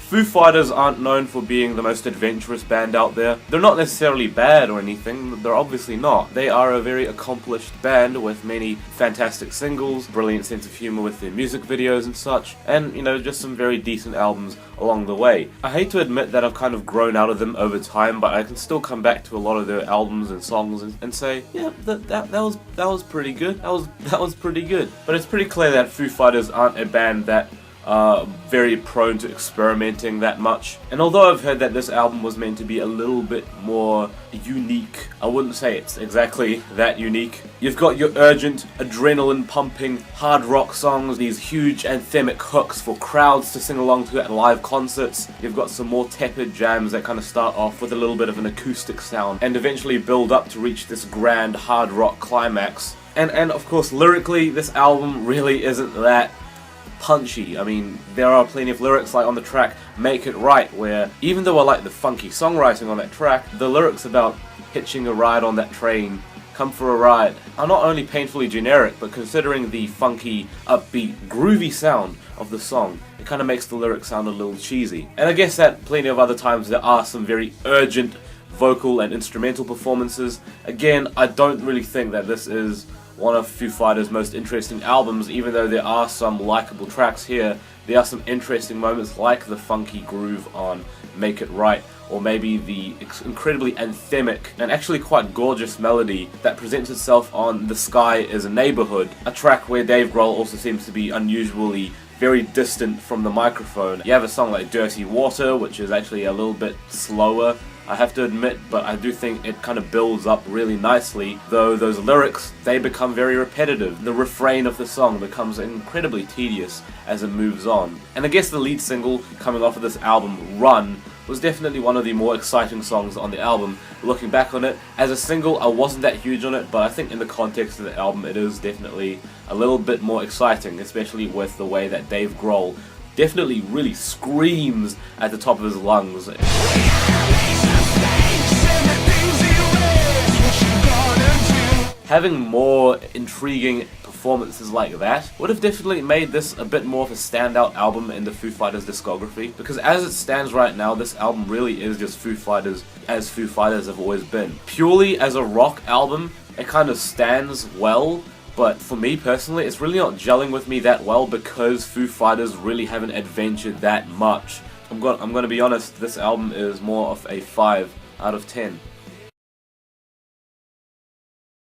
Foo Fighters aren't known for being the most adventurous band out there. They're not necessarily bad or anything, they're obviously not. They are a very accomplished band with many fantastic singles, brilliant sense of humor with their music videos and such, and, you know, just some very decent albums along the way. I hate to admit that I've kind of grown out of them over time, but I can still come back to a lot of their albums and songs and say, yeah, that was pretty good. That was pretty good. But it's pretty clear that Foo Fighters aren't a band that very prone to experimenting that much. And although I've heard that this album was meant to be a little bit more unique, I wouldn't say it's exactly that unique. You've got your urgent, adrenaline-pumping, hard rock songs, these huge anthemic hooks for crowds to sing along to at live concerts. You've got some more tepid jams that kind of start off with a little bit of an acoustic sound and eventually build up to reach this grand hard rock climax. And of course, lyrically, this album really isn't that punchy. I mean, there are plenty of lyrics like on the track Make It Right, where even though I like the funky songwriting on that track, the lyrics about hitching a ride on that train, come for a ride, are not only painfully generic, but considering the funky, upbeat, groovy sound of the song, it kind of makes the lyrics sound a little cheesy. And I guess that plenty of other times there are some very urgent vocal and instrumental performances. Again, I don't really think that this is one of Foo Fighters' most interesting albums, even though there are some likable tracks here. There are some interesting moments like the funky groove on Make It Right, or maybe the incredibly anthemic and actually quite gorgeous melody that presents itself on The Sky Is a Neighborhood, a track where Dave Grohl also seems to be unusually very distant from the microphone. You have a song like Dirty Water, which is actually a little bit slower, I have to admit, but I do think it kind of builds up really nicely, though those lyrics, they become very repetitive. The refrain of the song becomes incredibly tedious as it moves on. And I guess the lead single coming off of this album, Run, was definitely one of the more exciting songs on the album. Looking back on it, as a single, I wasn't that huge on it, but I think in the context of the album, it is definitely a little bit more exciting, especially with the way that Dave Grohl definitely really screams at the top of his lungs. Having more intriguing performances like that would have definitely made this a bit more of a standout album in the Foo Fighters discography, because as it stands right now, this album really is just Foo Fighters as Foo Fighters have always been. Purely as a rock album, it kind of stands well, but for me personally, it's really not gelling with me that well because Foo Fighters really haven't adventured that much. I'm gonna be honest, this album is more of a 5 out of 10.